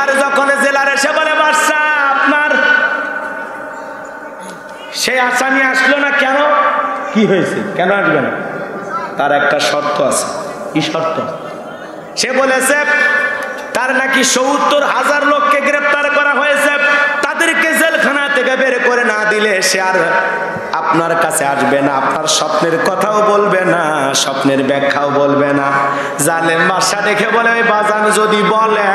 এইবার যখন জেলার এসে বলে বাদশা আপনার সেই আসামি আসলো না কেন, কি হয়েছে, কেন আসবে না? তার একটা শর্ত আছে। কি শর্ত? সে বলেছে তার নাকি ৭০,০০০ লোককে গ্রেফতার করা হয়েছে, তাদেরকে জেলখানা থেকে বের করে না দিলে সে আর আপনার কাছে আসবে না, আপনার স্বপ্নের কথাও বলবে না, স্বপ্নের ব্যাখ্যাও বলবে না। জালেম বাদশা দেখে বলে ওই বাজান যদি বলে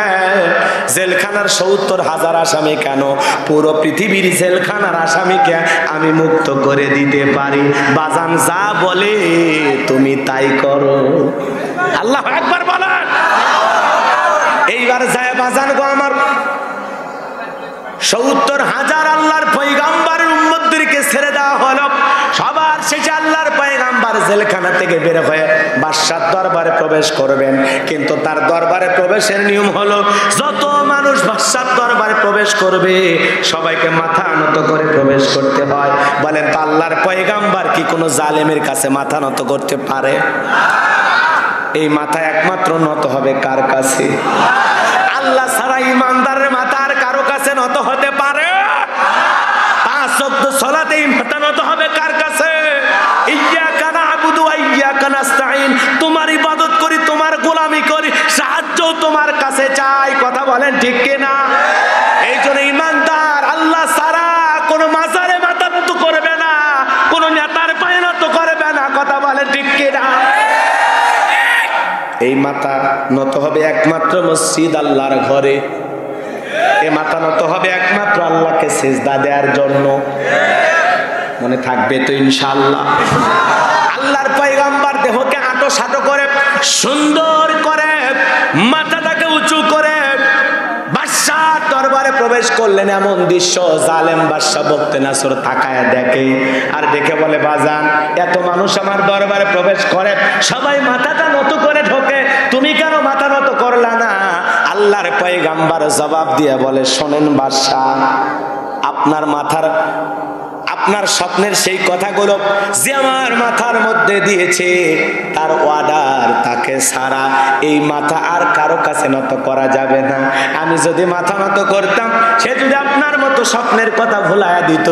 জেলখানার ৭০,০০০ আসামি কেন, পুরো পৃথিবীর জেলখানার আসামিকে আমি মুক্ত করে দিতে পারি। বাজান যা বলে তুমি তাই করো। আল্লাহু আকবার বলেন। এইবার যায় বাজান গো আমার ৭০,০০০ আল্লাহর পয়গম্বরের উম্মতদেরকে ছেড়ে দেওয়া হলো। সবার শেষে আল্লাহর পয়গম্বর জেলখানা থেকে বের হয়ে বাদশার দরবারে প্রবেশ করবেন, কিন্তু তার দরবারে প্রবেশের নিয়ম হলো যত মানুষ বাদশার দরবারে প্রবেশ করবে সবাইকে মাথা নত করে প্রবেশ করতে হয়। বলেন তো আল্লাহর পয়গম্বর কি কোনো জালেমের কাছে মাথা নত করতে পারে? এই মাথা একমাত্র নত হবে কার কাছে? আল্লাহ ছাড়া ইমানদারের মাথা আর কারো কাছে নত হতে পারে? ৫ ওয়াক্ত সালাতে মাথা নত হবে কার কাছে? ইয়্যাকা না'বুদু ওয়া ইয়্যাকা নাস্তাঈন। তোমার ইবাদত করি, তোমার গোলামি করি, সাহায্য তোমার কাছে চাই। কথা বলেন ঠিক কি না? এই জন্য ইমানদার আল্লাহ ছাড়া কোনো মাজারে মাথা নত করবে না, কোনো নেতার পায়ে নত করবে না। কথা বলেন ঠিক কি না? এই মাথা নত হবে একমাত্র মসজিদ আল্লাহর ঘরে। এই মাথা নত হবে একমাত্র আল্লাহকে সিজদা দেওয়ার জন্য। মনে থাকবে তো ইনশাআল্লাহ? আল্লাহর পয়গম্বর দেহকে আঁটো সাঁটো করে সুন্দর করে মাথাটাকে উঁচু করে বাদশার দরবারে প্রবেশ করলেন। এমন দৃশ্য জালেম বাদশা বক্তে নাসর তাকায় দেখে, আর দেখে বলে বাজান এত মানুষ আমার দরবারে প্রবেশ করে, সবাই মাথাটা নত করে ঢোকে, তুমি কেন মাথা নত করলা না? আল্লাহর পয়গম্বর জবাব দিয়ে বলে শোনেন বাদশা, আপনার স্বপ্নের সেই কথাগুলো যে আমার মাথার মধ্যে দিয়েছে তার অর্ডার, তাকে ছাড়া এই মাথা আর কারো কাছে নত করা যাবে না। আমি যদি মাথা নত করতাম, সে যদি আপনার মতো স্বপ্নের কথা ভুলাইয়া দিত,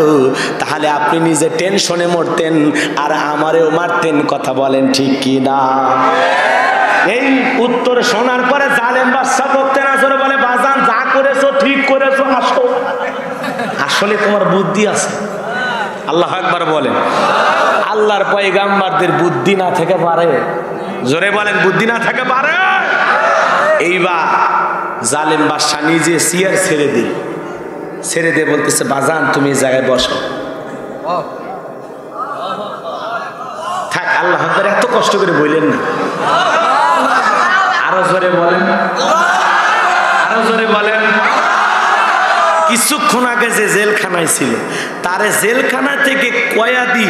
তাহলে আপনি নিজে টেনশনে মরতেন আর আমারেও মারতেন। কথা বলেন ঠিক কি না? এই উত্তর শোনার পরে জালেম বাদশা বলতে না চলে বলে বাজান যা করেছো ঠিক করেছো, আসো আসলে তোমার বুদ্ধি আছে। আল্লাহু আকবার বলেন। আল্লাহর পয়গম্বরদের বুদ্ধি না থেকে পারে? জোরে বলেন বুদ্ধি না থেকে পারে? এইবার জালেম বাদশা নিজে চেয়ার ছেড়ে দিয়ে বলতেছে বাজান তুমি এই জায়গায় বসো। থাক, আল্লাহু আকবার এত কষ্ট করে বললেন না, আরো জোরে বলেন, আরো জোরে বলেন। কিছুক্ষণ আগে যে জেলখানায় ছিল তারে জেলখানা থেকে কয়েদি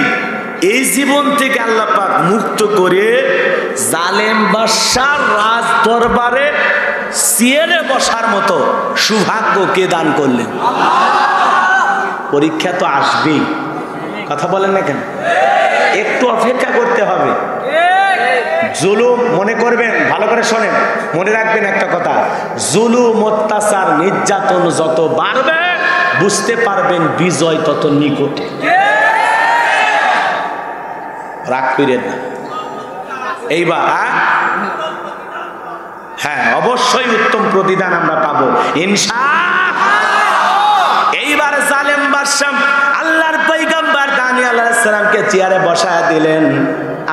এই জীবন থেকে আল্লাহ পাক মুক্ত করে জালেম বাদশার রাজ দরবারে চেয়ারে বসার মতো সৌভাগ্য কে দান করলেন? পরীক্ষা তো আসবেই, কথা বলেন না কেন? একটু অপেক্ষা করতে হবে। জুলুম মনে করবেন, ভালো করে শোনেন, মনে রাখবেন একটা কথা, জুলুম অত্যাচার নির্যাতন যত বাড়বে বুঝতে পারবেন বিজয় তত নিকটে। রাগ করেন না। এইবার হ্যাঁ অবশ্যই উত্তম প্রতিদান আমরা পাবো ইনশাআল্লাহ। এইবার জালেম বাদশা আল্লাহর পয়গম্বর দানিয়েল আলাইহিস সালামকে চেয়ারে বসায় দিলেন,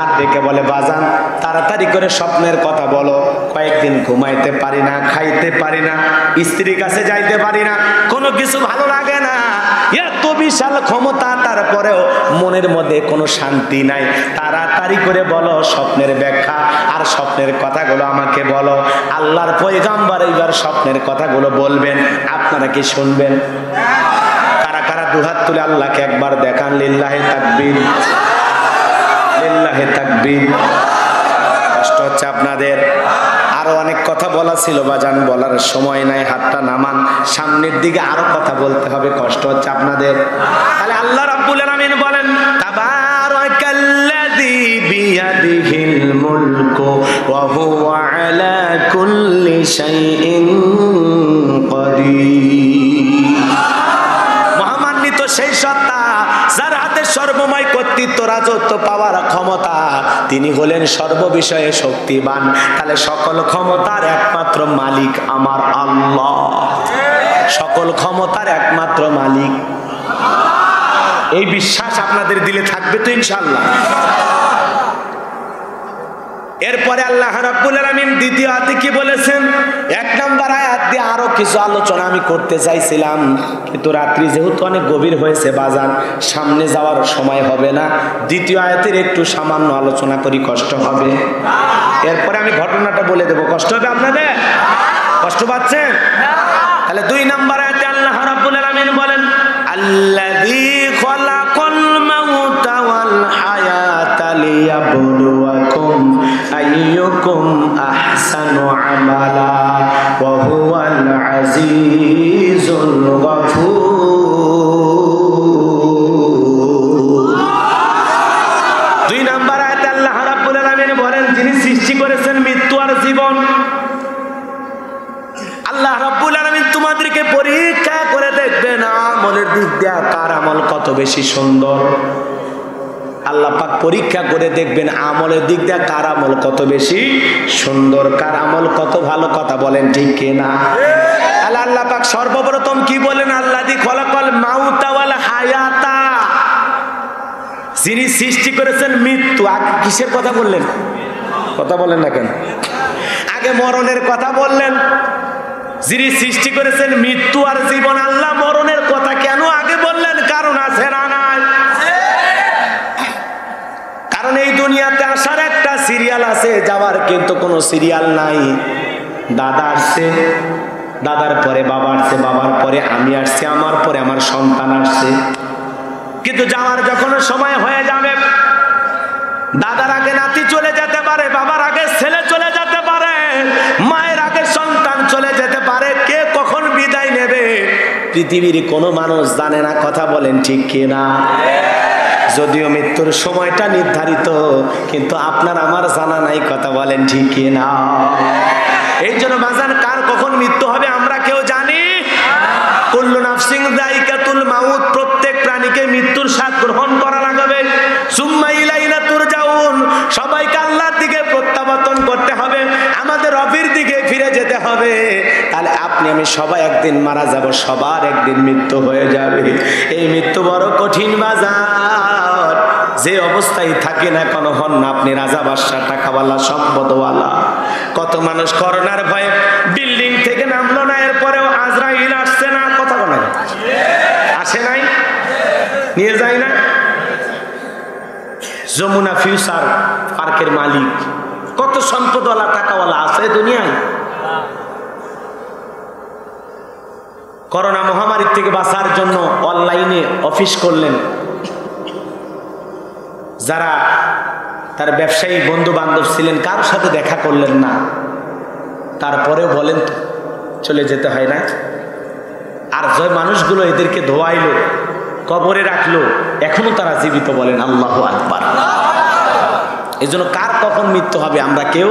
আর ডেকে বলে বাজান তাড়াতাড়ি করে স্বপ্নের কথা বলো। কয়েকদিন ঘুমাইতে পারি না, খাইতে পারি না, স্ত্রীর কাছে যাইতে পারি না, কোনো কিছু ভালো লাগে না, এত বিশাল ক্ষমতা তারপরেও মনের মধ্যে কোনো শান্তি নাই। তাড়াতাড়ি করে বলো স্বপ্নের ব্যাখ্যা আর স্বপ্নের কথাগুলো আমাকে বলো। আল্লাহর পয়গম্বর এইবার স্বপ্নের কথাগুলো বলবেন, আপনারা কি শুনবেন? কারা কারা দুহাত তুলে আল্লাহকে একবার দেখান? লিল্লাহি তাকবীর, লিল্লাহি তাকবীর। কষ্ট হচ্ছে আপনাদের? আরো অনেক কথা বলা ছিল বাজান, বলার সময় নাই, হাতটা নামান, সামনের দিকে আরো কথা বলতে হবে, কষ্ট হচ্ছে আপনাদের। তাহলে আল্লাহ রাব্বুল আলামিন বলেন তাবারাকাল্লাযী বিয়াদিহিল মুলকু ওয়া হুয়া আলা কুল্লি শাইইন সমস্ত পাওয়ার ক্ষমতা, তিনি হলেন সর্ববিষয়ে শক্তিমান। তাহলে সকল ক্ষমতার একমাত্র মালিক আমার আল্লাহ। সকল ক্ষমতার একমাত্র মালিক, এই বিশ্বাস আপনাদের দিলে থাকবে তো ইনশাআল্লাহ। এরপরে আল্লাহ রাব্বুল আলামিন দ্বিতীয় আয়াতে কি বলেছেন? এক নম্বর আয়াত দিয়ে আরো কিছু আলোচনা আমি করতে চাইছিলাম, কিন্তু রাত্রি যেহেতু অনেক গভীর হয়েছে বাজান, সামনে যাওয়ার সময় হবে না। দ্বিতীয় আয়াতের একটু সামান্য আলোচনা করি, কষ্ট হবে। এরপরে আমি ঘটনাটা বলে দেব, কষ্ট হবে আপনাদের? কষ্ট পাচ্ছেন? তাহলে 2 নম্বর আয়াতে আল্লাহ রাব্বুল আলামিন বলেন, আল্লাযী খালাকাল মাউতা ওয়াল হায়াতা লিয়াবলুয়াকুম আইয়ুকুম আহসানু আমালা ওয়া হুয়াল আজিজুল গফুর। 2 নম্বর আয়াতে আল্লাহ রাব্বুল আলামিন বলেন, যিনি সৃষ্টি করেছেন মৃত্যু আর জীবন। আল্লাহ রাব্বুল আলামিন তোমাদেরকে পরীক্ষা করে দেখবেন আমলের দিক দিয়ে কার আমল কত বেশি সুন্দর। আল্লাহ পাক পরীক্ষা করে দেখবেন আমলের দিক দিয়ে কার আমল কত বেশি সুন্দর, কার আমল কত ভালো। কথা বলেন ঠিক কিনা? আল্লাহ পাক সর্বপ্রথম কি বলেন? আল্লাযী খলাকাল মাউতা ওয়াল হায়াতা, যিনি সৃষ্টি করেছেন মৃত্যু। আগে কিসের কথা বললেন? কথা বলেন না কেন? আগে মরণের কথা বললেন। যিনি সৃষ্টি করেছেন মৃত্যু আর জীবন, আল্লাহ মরণের কথা কেন আগে বললেন? কারণ আছে না নাই? কারণ এই দুনিয়াতে আসার একটা সিরিয়াল আছে, যাওয়ার কিন্তু কোনো সিরিয়াল নাই। দাদা আসছে, দাদার পরে বাবা আসছে, বাবার পরে আমি আসছি, আমার পরে আমার সন্তান আসছে। কিন্তু যাওয়ার যখন সময় হয়ে যাবে, দাদার আগে নাতি চলে যেতে পারে, বাবার আগে ছেলে চলে যেতে পারে, মায়ের আগে সন্তান চলে যেতে পারে। কে কখন বিদায় নেবে পৃথিবীর কোনো মানুষ জানে না। কথা বলেন ঠিক কিনা? যদিও মৃত্যুর সময়টা নির্ধারিত, কিন্তু আপনার আমার জানা নাই। কথা বলেন ঠিক কিনা? এই জন্য বাজান, কার কখন মৃত্যু হবে আমরা কেউ জানি? কুল্লু নাফসিন যায়িকাতুল মাউত, প্রত্যেক প্রাণীকে মৃত্যুর স্বাদ গ্রহণ করা লাগবে। সুম্মা ইলাইনা তুরজাউন, সবাইকে আল্লাহর দিকে প্রত্যাবর্তন করতে হবে, আমাদের রবের দিকে ফিরে যেতে হবে। তাহলে আপনি আমি সবাই একদিন মারা যাব, সবার একদিন মৃত্যু হয়ে যাবে। এই মৃত্যু বড় কঠিন বাজার। যে অবস্থায় থাকে না কেন হন না আপনি, রাজা বাদশা টাকাওয়ালা সম্পদওয়ালা। কত মানুষ করোনার ভয়ে বিল্ডিং থেকে নামলো না, এরপরেও আজরাইল আসছে না। কথা বলে আসে নাই, নিয়ে যায় না। যমুনা ফিউচার পার্কের মালিক কত সম্পদওয়ালা টাকাওয়ালা আছে দুনিয়ায়। করোনা মহামারীর থেকে বাঁচার জন্য অনলাইনে অফিস করলেন। যারা তার ব্যবসায়ী বন্ধু বান্ধব ছিলেন, কারোর সাথে দেখা করলেন না, তারপরেও বলেন তো চলে যেতে হয় না। আর যে মানুষগুলো এদেরকে ধোয়াইলো, কবরে রাখলো, এখনো তারা জীবিত। বলেন আল্লাহু আকবার। এই জন্য কার কখন মৃত্যু হবে আমরা কেউ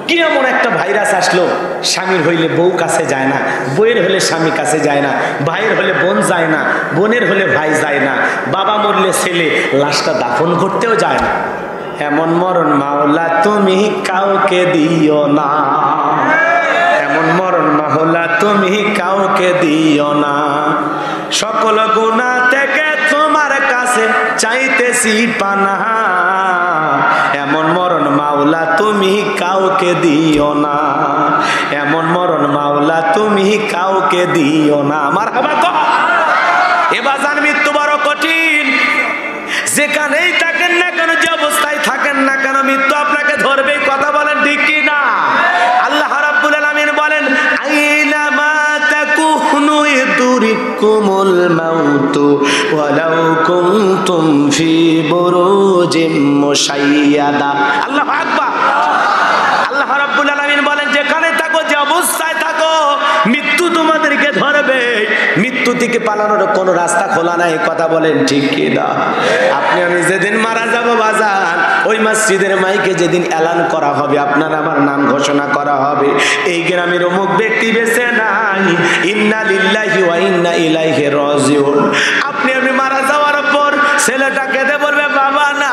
কি। এমন একটা ভাইরাস আসলো, স্বামীর হইলে বউ কাছে যায় না, বউয়ের হলে স্বামী কাছে যায় না, ভাইয়ের হলে বোন যায় না, বোনের হলে ভাই যায় না, বাবা মরলে ছেলে লাশটা দাফন করতেও যায় না। এমন মরণ মাওলা তুমি কাউকে দিও না, এমন মরণ মাওলা তুমি কাউকে দিও না। সকল গুনাহ থেকে তোমার কাছে চাইতেছি পানা, এমন মরণ মাওলা তুমি কাউকে দিও না, এমন মরণ মাওলা তুমি কাউকে দিও না। আমার হাবা তো এবার জান, মৃত্যু বড় কঠিন। যেখানেই থাকেন না কেন, যে অবস্থায় থাকেন না কেন, মৃত্যু আপনাকে ধরবেই। কথা বলেন ঠিক কি না? আল্লাহ রাব্বুল আলামিন বলেন, আইনা মা তাকুনু ইদরিকুমুল মাউতু ওয়ালাউ কুনতুম ফি বুরুজিম মুশাইয়াদা। আল্লাহু আকবার। আল্লাহ রাব্বুল আলামিন বলেন, যেখানে থাকো, যে অবস্থায় থাকো, মৃত্যু তোমাদেরকে ধরবে। মৃত্যু থেকে পালানোর কোনো রাস্তা খোলা নাই। কথা বলেন ঠিক কি না? আপনি আমি যেদিন মারা যাব বাজান, ওই মসজিদের মাইকে যেদিন এলান করা হবে, আপনার আমার নাম ঘোষণা করা হবে, এই গ্রামের অমুক ব্যক্তি বেঁচে নাই, ইন্না লিল্লাহি ওয়া ইন্না ইলাইহি রাজিউন। আপনি আমি মারা যাওয়ার পর ছেলেটা কেঁদে বলবে, বাবা না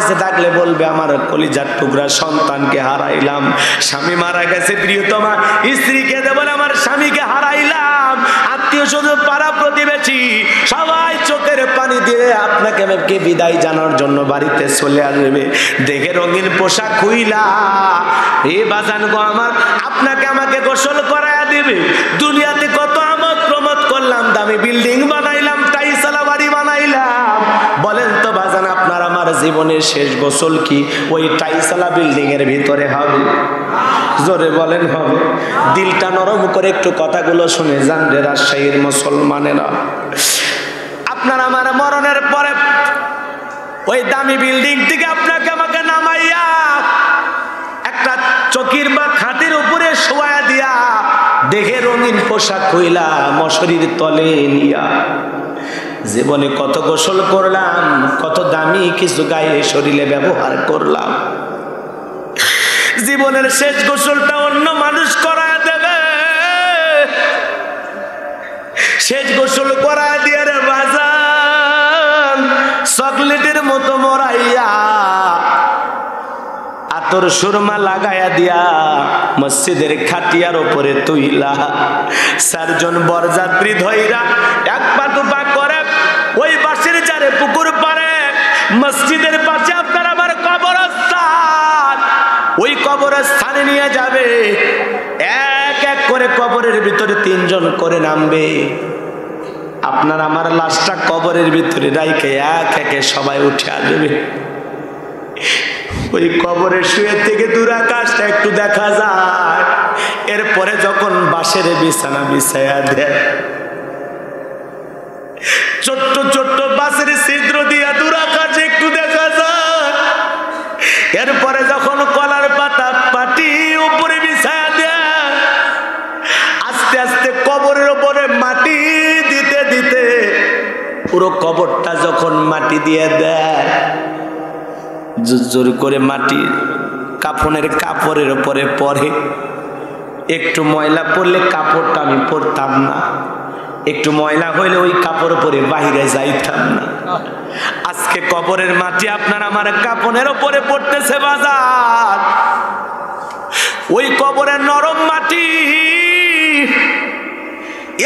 বেঁচে থাকলে বলবে আমার কলিজার টুকরা সন্তানকে হারাইলাম, স্বামী মারা গেছে, প্রিয়তমা স্ত্রীকে বলে আমার স্বামীকে হারাইলাম, আত্মীয় স্বজন পাড়া প্রতিবেশী সবাই চোখের পানি দিয়ে আপনাকে আমাকে বিদায় জানার জন্য বাড়িতে চলে আসবে। দেখে রঙিন পোশাক খুইলা এ বাজান গো আমার আপনাকে আমাকে গোসল করায়া দিবে। দুনিয়াতে কত আমোদ প্রমোদ করলাম, দামি বিল্ডিং বানাইলাম, টাইসালা বাড়ি বানাইলাম, বলেন তো বাজান আপনার আমার জীবনের শেষ গোসল কি ওই টাইসালা বিল্ডিং এর ভিতরে হবে? জোরে বলেন হবে? দিলটা নরম করে একটু কথাগুলো শুনে যান রে রাজশাহীর মুসলমানেরা। আপনার আমার মরণের পরে ওই দামি বিল্ডিং থেকে আপনাকে আমাকে নামাইয়া একটা চকির বা খাটের উপরে শোয়া দিয়া দেখে রঙিন পোশাক কইলা মশারির তলে নিয়া জীবনে কত গোসল করলাম, কত দামি কিছু গায়ে শরীরে ব্যবহার করলাম, জীবনের শেষ গোসলটা অন্য মানুষ করা দেবে, শেষ গোসল করা দিয়ে রে বাজান চকলেটের মতো মরাইয়া আতর সুরমা লাগাইয়া দিয়া মসজিদের খাটিয়ার উপরে তুইলা চারজন বরযাত্রী ধইরা এক পা দুপা করে ওই বাঁশের চারে পুকুর পারে মসজিদের পাশে আপনার আমার কবরস্থান, ওই কবরস্থানে নিয়ে যাবে। এক এক করে কবরের ভিতরে তিনজন করে নামবে, আপনার আমার লাশটা কবরের ভিতরে রাইখে এক একে সবাই উঠে আসবে। ওই কবরে শুয়ে থেকে দূর আকাশটা একটু দেখা যায়, এরপরে যখন বাঁশের বিছানা বিছায়া দেয় ছোট্ট ছোট্ট বাঁশের ছিদ্র দিয়া দূর আকাশে একটু দেখা যায়, এরপরে যখন কলার পাতা পাটি উপরে বিছায়া দেয় আস্তে আস্তে কবরের উপরে মাটি দিতে দিতে পুরো কবরটা যখন মাটি দিয়ে দেয় জোর করে মাটি কাফনের কাপড়ের উপরে পরে, একটু ময়লা পড়লে কাপড়টা আমি পরতাম না, একটু ময়লা হইলে ওই কাপড় পরে বাইরে যাইতাম না। আজকে কবরের মাটি আপনার আমার কাফনের উপরে পড়তেছে বাজার, ওই কবরের নরম মাটি।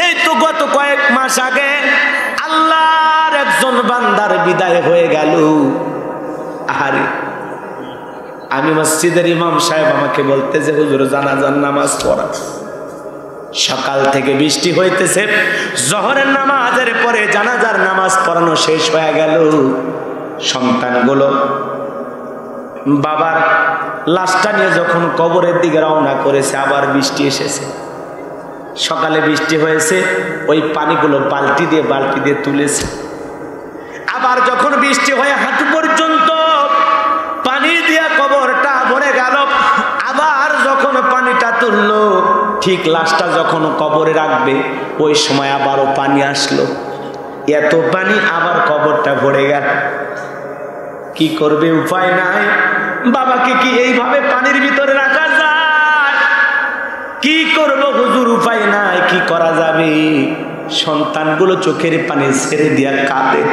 এই তো গত কয়েক মাস আগে আল্লাহর একজন বান্দার বিদায় হয়ে গেল। আরে আমি মসজিদের ইমাম সাহেব আমাকে বলতে যে হুজুর জানাজার নামাজ পড়া, সকাল থেকে বৃষ্টি হইতেছে, জোহরের নামাজের পরে জানাজার নামাজ পড়ানো শেষ হয়ে গেল, সন্তানগুলো বাবার লাশটা নিয়ে যখন কবরের দিকে রওনা করেছে আবার বৃষ্টি এসেছে। সকালে বৃষ্টি হয়েছে, ওই পানিগুলো বালতি দিয়ে তুলেছে, আবার যখন বৃষ্টি হয়ে হাঁটু পর্যন্ত পানি দিয়া কবরটা ভরে গেল, আবার যখন পানিটা তুললো ঠিক লাশটা যখন কবরে রাখবে ওই সময় আবারও পানি আসলো, এত পানি আবার কবরটা ভরে গেল। কি করবে? উপায় নাই। বাবাকে কি এইভাবে পানির ভিতরে রাখা যায়? কি করব হুজুর, উপায় নাই, কি করা যাবে? সন্তানগুলো চোখের পানি ছেড়ে দিয়া কাঁদে।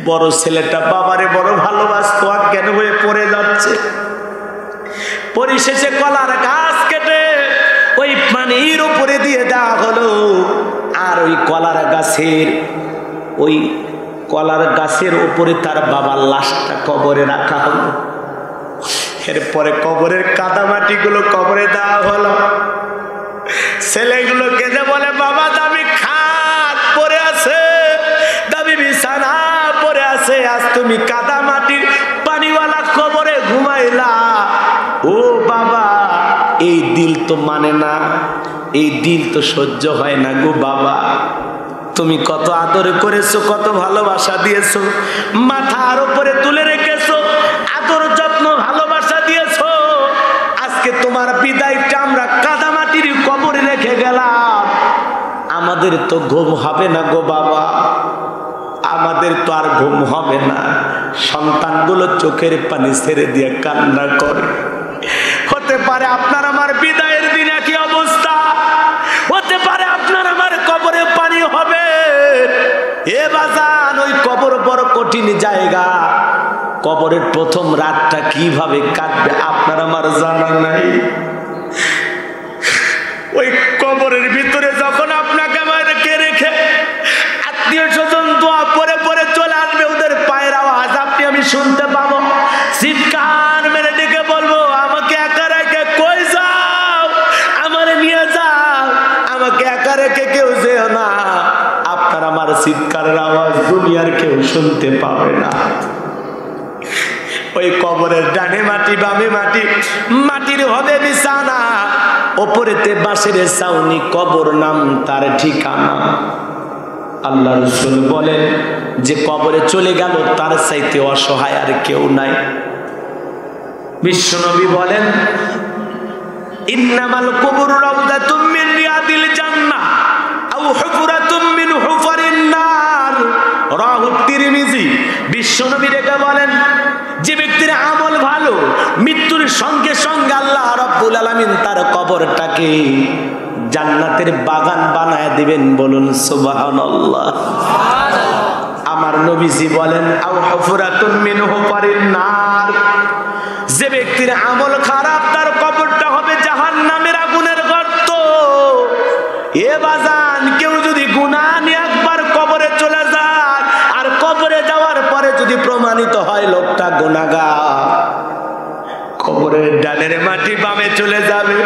বড় ছেলেটা বাবারে বড় ভালোবাসতো, অজ্ঞান হয়ে পড়ে যাচ্ছে। পরিশেষে কলার গাছ কেটে ওই পানির উপরে দিয়ে দেওয়া হলো, আর ওই কলার গাছের উপরে তার বাবার লাশটা কবরে রাখা হলো। এরপরে কবরের কাদামাটিগুলো কবরে দেওয়া হলো। ছেলেগুলো কেঁদে বলে বাবা দামি খাট পরে আছে, দামি বিছানা পরে আছে, আজ তুমি কাদা মাটির পানিওয়ালা কবরে ঘুমাইলা। ও বাবা, এই দিল তো মানে না, এই দিল তো সহ্য হয় না গো বাবা। তুমি কত আদর করেছো, কত ভালোবাসা দিয়েছো, মাথার উপরে তুলে রেখেছো, আদর যত্ন ভালোবাসা দিয়েছো। আজকে তোমার বিদায়টা আমরা কাদামাটির কবরে রেখে গেলাম। আমাদের তো ঘুম হবে না গো বাবা, আমাদের তো আর ঘুম হবে না। সন্তানগুলো চোখের পানি ছেড়ে দিয়ে কান্না করে। হতে পারে আপনার আমার বিদায়ের দিনে কি অবস্থা, হতে পারে আপনার আমার কবরে পানি হবে। এ বাজান, ওই কবর বড় কঠিন জায়গা। কবরের প্রথম রাতটা কিভাবে কাটবে আপনার আমার জানা নাই। ওই কবরের ভিতরে যখন আপনাকে আমাকে রেখে আত্মীয় স্বজন দোয়া পরে পরে চলে আসবে, ওদের পায়ের আওয়াজ আমি শুনতে পাবো, চিৎকার মেরে ডেকে বলবো, আমাকে একা রেখে কই যাও, আমারে নিয়ে যাও, আমাকে একা রেখে কেউ যেও না। আপনার আমার চিৎকারের আওয়াজ দুনিয়ার কেউ শুনতে পাবে না। ওই কবরের ডানে মাটি বামে মাটি, মাটির হবে বিছানা, ওপরেতে বাঁশের ছাউনি, কবর নাম তার ঠিকানা। আল্লাহ রাসূল বলেন যে কবরে চলে গেল তার চাইতে অসহায় আর কেউ নাই। বিশ্বনবী বলেন ইন্নামাল কুবুর রাউদাতুম মিন রিয়াদিল জান্নাহ আও হুফরাতুম মিন হুফারিন নার, রাহু তিরমিজি। বিশ্বনবী রেখে বলেন যে ব্যক্তির আমল ভালো, মৃত্যুর সঙ্গে সঙ্গে আল্লাহ রাব্বুল আলামিন তার কবরটাকে জান্নাতের বাগান বানায় দিবেন। বলুন সুবহানাল্লাহ। আমার নবীজি বলেন আও হুফরাতুম মিন হুফারিন নার, যে ব্যক্তির আমল খারাপ তার কবরটা হবে জাহান্নামের আগুনের গর্ত। এ বাজান, কেউ যদি গুনাহ নিয়ে একবার কবরে চলে যায় আর কবরে যাওয়ার পরে যদি প্রমাণিত হয় লোকটা গুনাহগার, কবরের ডানের মাটি বামে চলে যাবে,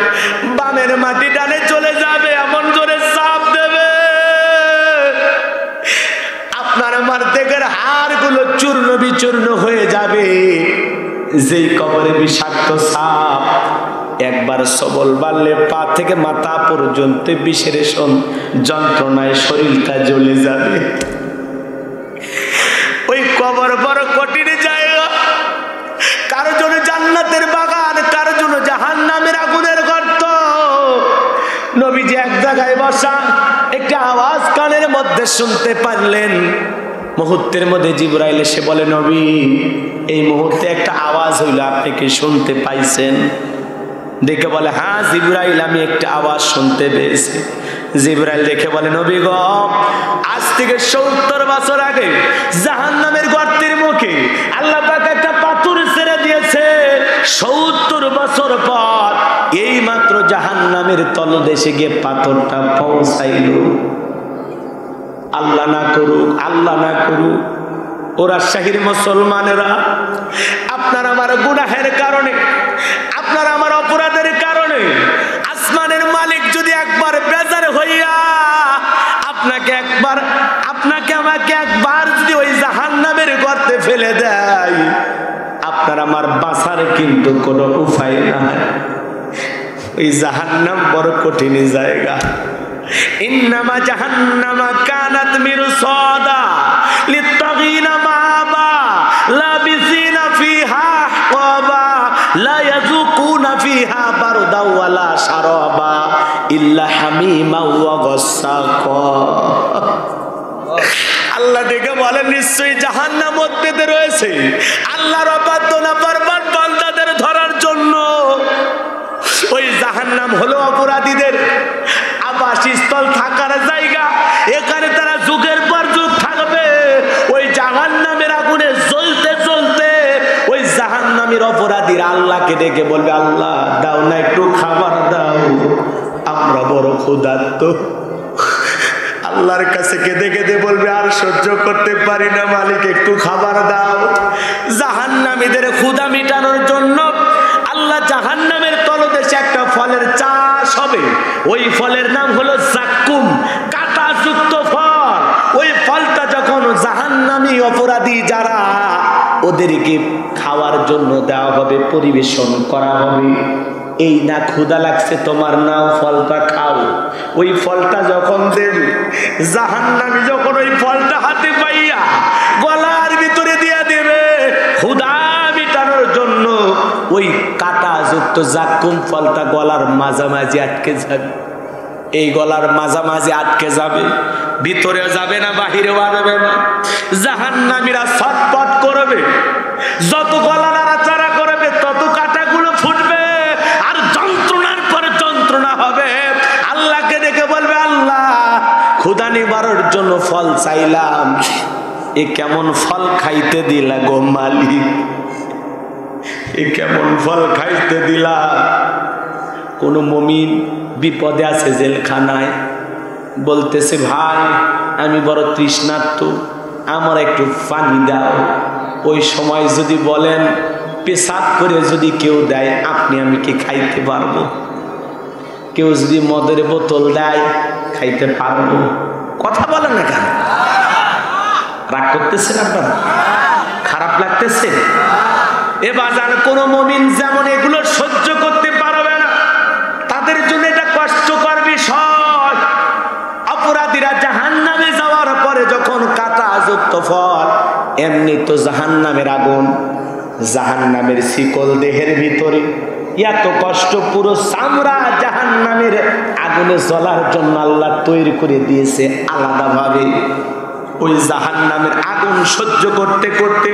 বামের মাটি ডানে চলে যাবে, এমন জোরে চাপ দেবে আপনার আমার দেহের হাড়গুলো চূর্ণ বিচূর্ণ হয়ে যাবে। যেই কবরে বিষাক্ত সাপ একবার সবল বাড়লে পা থেকে মাথা পর্যন্ত বিষের যন্ত্রণায় শরীরটা জ্বলে যাবে। ওই কবর বড় কঠিন জায়গা। কারো জন্য জান্নাতের বাগান, কারো জন্য জাহান্নামের আগুনের গর্ত। নবীজি এক জায়গায় বসা, একটা আওয়াজ কানের মধ্যে শুনতে পারলেন। মুহূর্তের মধ্যে জিবরাইল এসে বলে, নবী এই মুহূর্তে একটা আওয়াজ হইল, আপনি কি শুনতে পাইছেন? দেখে বলে, হ্যাঁ জিবরাইল, আমি একটা আওয়াজ শুনতে পেয়েছি। জিবরাইল দেখে বলে, নবী গো, আজ থেকে 70 বছর আগে জাহান্নামের গর্তের মুখে আল্লাহ পাক একটা পাথর ছেড়ে দিয়েছে। 70 বছর পর এই মাত্র জাহান্নামের তলদেশে গিয়ে পাথরটা পৌঁছাইল। আল্লাহ না করুক, আল্লাহ না করুক, ওরা শাহির মুসলমানেরা আপনার আমার গুনাহের কারণে, আপনার আমার অপরাধের কারণে আসমানের মালিক যদি একবার বেজার হইয়া আপনাকে আমাকে একবার যদি ওই জাহান্নামের গর্তে ফেলে দেয়, আপনার আমার বাঁচার কিন্তু কোনো উপায় নাই। ওই জাহান্নাম বড় কঠিন জায়গা। ইন্নামা জাহান্নামা কানাত মিরসাদা লিত্তাগিনা মাআবা লাবিসিনা ফিহা আহকাবা লা ইয়াযুকুনা ফিহা বারদা ওয়ালা শারাবা ইল্লা হামিমা ওয়া গাসসাকা। আল্লাহ ডেকে বলেন, নিশ্চয়ই জাহান্নাম মধ্যে রয়েছে আল্লাহর অবাধ্য নাফরমান বান্দাদের ধরার জন্য। ওই জাহান্নাম হলো অপরাধীদের আবাসস্থল, থাকার জায়গা। এখানে তারা যুগের পর যুগ থাকবে। ওই জাহান্নামের আগুনে জ্বলতে জ্বলতে ওই জাহান্নামের অপরাধীরা আল্লাহকে ডেকে বলবে, আল্লাহ দাও না একটু খাবার দাও, আমরা বড় ক্ষুধার্ত। আল্লাহর কাছে কেঁদে কেঁদে বলবে, আর সহ্য করতে পারি না মালিক, একটু খাবার দাও। জাহান্নামীদের ক্ষুধা মেটানোর জন্য আল্লাহ জাহান্নামের তলদেশে একটা ফলের চাষ হবে। ওই ফলের নাম হলো জাক্কুম, কাঁটাযুক্ত ফল। ওই ফলটা যখন জাহান্নামী অপরাধী যারা, ওদেরকে খাওয়ার জন্য দেওয়া হবে, পরিবেশন করা হবে। এই না ক্ষুধা লাগছে তোমার, নাও ফলটা খাও। ওই ফলটা যখন দেবে, জাহান্নামী যখন ওই ফলটা হাতে পাইয়া গলার ভিতরে দিয়ে দেবে, ক্ষুধা মেটানোর জন্য ওই কাঁটাযুক্ত জাক্কুম ফলটা গলার মাঝামাঝি আটকে যাবে। এই গলার মাঝামাঝি আটকে যাবে, ভিতরে যাবে না, বাহিরে বাড়বে না। জাহান্নামীরা ছটপট করবে, যত গলা নাড়াচাড়া করবে তত কাঁটাগুলো ফুটবে, আর যন্ত্রণার পরে যন্ত্রণা হবে। আল্লাহকে ডেকে বলবে, আল্লাহ ক্ষুধা নিবারণের জন্য ফল চাইলাম, এ কেমন ফল খাইতে দিলা গো মালিক, এ কেমন ফল খাইতে দিলা। কোন মুমিন বিপদে আছে জেলখানায়, বলতেছে ভাই আমি বড় তৃষ্ণার্ত, আমার একটু পানি দাও। ওই সময় যদি বলেন পেশাব করে যদি কেউ দেয়, আপনি আমি কি খাইতে পারবো? কেউ যদি মদের বোতল দেয় খাইতে পারবো? কথা বলেন না কেন? রাগ করতেছেন আপনারা? খারাপ লাগতেছে? এ বাজার কোন মুমিন যেমন এগুলো সহ্য করতে পারবে না, তাদের জন্য এটা কষ্টকর বিষয়। অপরাধীরা জাহান্নামে যাওয়ার পরে যখন কাঁটাযুক্ত ফল, এমনি তো জাহান্নামের আগুন, জাহান্নামের শিকল দেহের ভিতরে, এত কষ্ট, পুরো চামড়া জাহান্নামের আগুনে জ্বলার জন্য আল্লাহ তৈরি করে দিয়েছে আলাদাভাবে। ওই জাহান্নামের আগুন সহ্য করতে করতে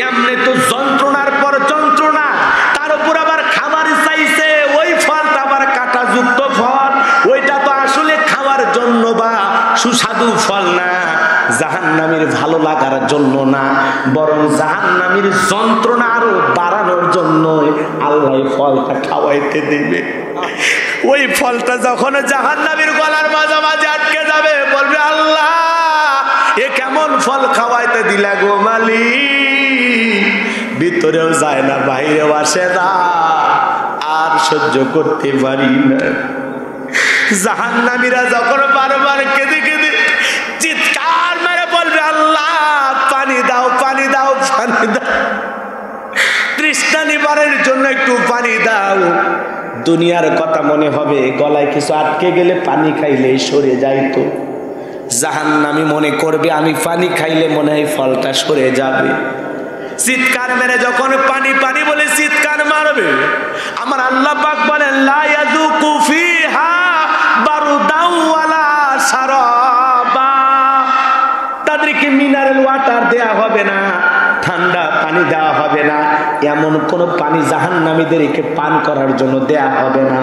এমনি তো যন্ত্রণার পর যন্ত্রণা, তার উপর আবার খাবার চাইছে, ওই ফলটা আবার কাঁটাযুক্ত ফল, ওইটা তো আসলে খাওয়ার জন্য বা সুস্বাদু ফল না, জাহান্নামের ভালো লাগার জন্য না, বরং জাহান্নামের যন্ত্রণা আরো বাড়ানোর জন্য আল্লাহ ফলটা খাওয়াইতে দেবে। ওই ফলটা যখন জাহান্নামের গলার মাঝামাঝি আটকে যাবে, বলবে আল্লাহ এ কেমন ফল খাওয়াইতে দিলা গো মালিক। ভিতরেও যায় না, বাইরেও আসে না, আর সহ্য করতে পারি না। জাহান্নামীরা যখন বারবার কেঁদে কেঁদে চিৎকার মেরে বলবে আল্লাহ পানি দাও, পানি দাও, পানি দাও, তৃষ্ণা নিবারণের জন্য একটু পানি দাও। দুনিয়ার কথা মনে হবে, গলায় কিছু আটকে গেলে পানি খাইলে সরে যাইতো। জাহান্নামী মনে করবে আমি পানি খাইলে মনে হয় ফলটা সরে যাবে। চিৎকার মেরে যখন পানি পানি বলে চিৎকার মারবে, আমার আল্লাহ পাক বলেন লা ইয়াযুকু ফিহা বারদাও ওয়ালা শারাবা, তাদেরকে মিনারেল ওয়াটার দেয়া হবে না, ঠান্ডা পানি দেওয়া হবে না, এমন কোন পানি জাহান্নামীদেরকে পান করার জন্য দেয়া হবে না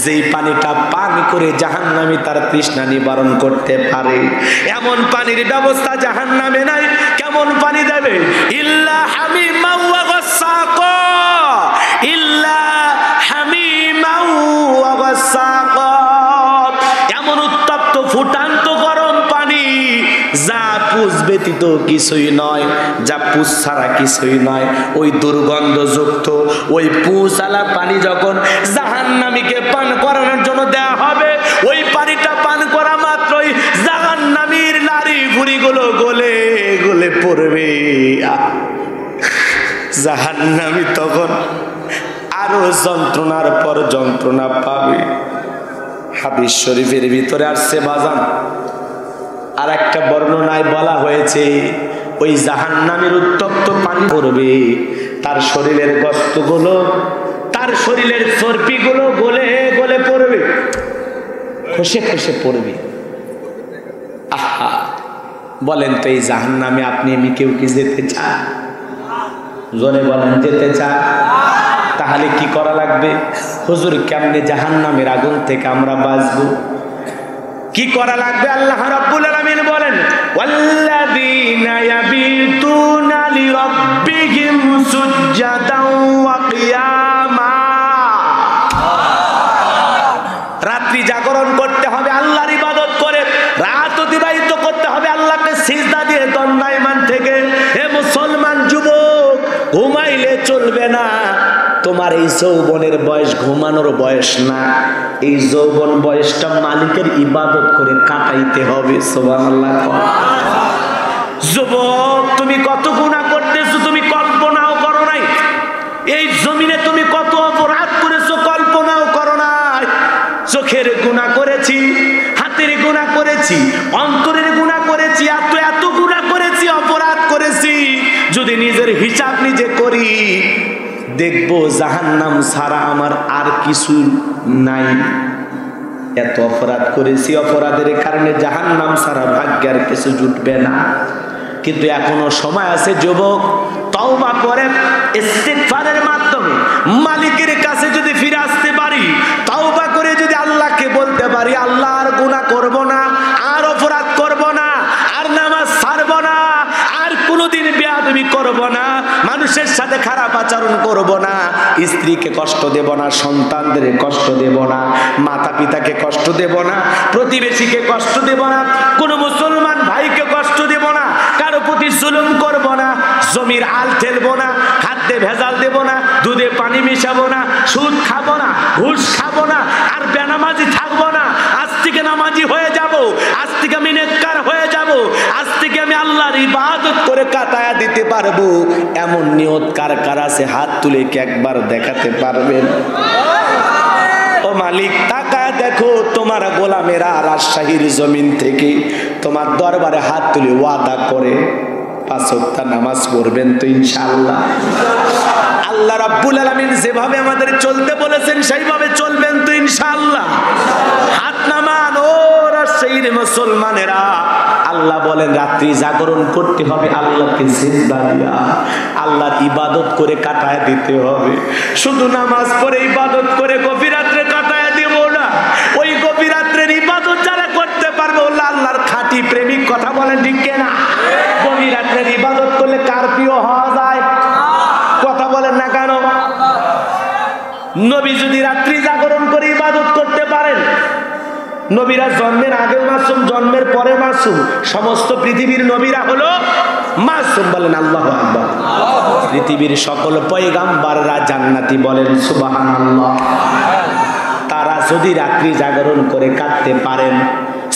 যেই পানিটা পান করে জাহান্নামী তার তৃষ্ণা নিবারণ করতে পারে। এমন পানির ব্যবস্থা জাহান্নামে নাই। কেমন পানি দেবে? ইল্লা হামিমা ওয়া গাসসাকা, ইল্লা হামিমা ওয়া গাসসাকা, এমন উত্তপ্ত ফুটান্ত গরম পানি যা পুষ ব্যতীত কিছুই নয়, যা পুষ ছাড়া কিছুই নয়। ওই দুর্গন্ধযুক্ত ওই পুষালা পানি যখন জাহান্নামীকে পান করানোর জন্য দেয়া হবে, ওই পানিটা পান করা মাত্রই জাহান্নামীর নারী ভুঁড়িগুলো গলে গলে পড়বে। জাহান্নামী তখন আরো যন্ত্রণার পর যন্ত্রণা পাবে। হাদিস শরীফের ভিতরে আসছে বাজান, আর একটা বর্ণনায় বলা হয়েছে ওই জাহান্নামের উত্তপ্ত পানি পড়বে, তার শরীরের গোশতগুলো, তার শরীরের চর্বিগুলো গলে গলে পড়বে, খসে খসে পড়বে। আহা, বলেন তো এই জাহান্নামে আপনি আমি কেউ কি যেতে চান? জোরে বলেন যেতে চান? তাহলে কি করা লাগবে? হুজুর কেমনে জাহান্নামের আগুন থেকে আমরা বাঁচবো? কি করা লাগবে? আল্লাহ রাব্বুল আলামিন বলেন ওয়াল্লাযীনা ইয়াবিতুনা লিরাব্বিহিম সুজদান ওয়া কিয়ামা, রাত্রি জাগরণ করতে হবে, আল্লাহর ইবাদত করে রাত অতিবাহিত করতে হবে আল্লাহকে সিজদা দিয়ে দণ্ডায়মান থেকে। হে মুসলমান যুবক, ঘুমাইলে চলবে না। তোমার এই যৌবনের বয়স ঘুমানোর বয়স না, এই যৌবন বয়সটা মালিকের ইবাদত করে কাটাইতে হবে। সুবহানাল্লাহ। যুবক, তুমি কত গুনাহ করতেছো তুমি কল্পনাও করো নাই। এই জমিনে তুমি কত অপরাধ করেছো কল্পনাও করো নাই। চোখের গুনাহ করেছি, হাতের গুনাহ করেছি, অন্তরের গুনাহ করেছি, এত এত গুনাহ করেছি, অপরাধ করেছি। যদি নিজের হিসাব নিজে করি, দেখবো জাহান্নাম ছাড়া আমার আর কিছু নাই। এত অপরাধ করেছি, অপরাধের কারণে জাহান্নাম ছাড়া ভাগ্যের কিছু জুটবে না। কিন্তু এখনো সময় আছে যুবক, তওবা করে ইস্তিগফারের মাধ্যমে মালিকের কাছে যদি ফিরে আসতে পারি, তওবা করে যদি আল্লাহকে বলতে পারি আল্লাহ আর গুনাহ করব না, আর অপরাধ করব না, আর নামাজ ছাড়ব না, আর আচরণ করব না, স্ত্রীকে কষ্ট দেব না, সন্তানদের কষ্ট দেব না, মাতা পিতাকে কষ্ট দেব না, প্রতিবেশীকে কষ্ট দেব না, কোনো মুসলমান ভাইকে কষ্ট দেব না, কারো প্রতি জুলুম করব না, জমির আল ঠেলবো না, খাদ্যে ভেজাল দেব না, দুধে পানি মিশাবো না, সুদ খাবো না, ঘুষ খাবো না, আর বেনামাজি থাকবো না। আজ থেকে নামাজি হয়ে যাব, আজ থেকে আমি নেককার হয়ে যাব, আজ থেকে আমি আল্লাহর ইবাদত করে কাটায়া দিতে পারবো। এমন নিয়ত কার কার আছে? হাত তুলে কি একবার দেখাতে পারবেন? ও মালিক, তাকায় দেখো তোমার গোলামেরা রাজশাহীর জমিন থেকে তোমার দরবারে হাত তুলে ওয়াদা করে 5 ওয়াক্ত নামাজ পড়বেন তো ইনশাআল্লাহ? আল্লাহ রাব্বুল আলামিন যেভাবে আমাদের চলতে বলেছেন সেইভাবে চলবেন তো ইনশাআল্লাহ? হাত নামান ও রাজশাহীর মুসলমানেরা। আল্লাহ বলেন রাত্রি জাগরণ করতে হবে, আল্লাহকে সিজদা দিয়া আল্লাহর ইবাদত করে কাটায় দিতে হবে। শুধু নামাজ পড়ে ইবাদত করে গভীর রাত্রে কাটায় দিব না। ওই গভীর রাত্রের ইবাদত যারা করতে পারবে ওরা আল্লাহর খাঁটি প্রেমিক। কথা বলেন ঠিক কিনা? গভীর রাত্রের ইবাদত করলে কার প্রিয় হওয়া যায়? কথা বলেন না কেন? নবী যদি রাত্রি জাগরণ করে ইবাদত করতে পারেন, নবীরা জন্মের আগেও মাসুম, জন্মের পরে মাসুম, সমস্ত পৃথিবীর নবীরা হলো মাসুম। বলেন আল্লাহু আকবার। পৃথিবীর সকল পয়গাম্বাররা জান্নাতি। বলেন সুবহানাল্লাহ। তারা যদি রাত্রি জাগরণ করে কাটতে পারেন,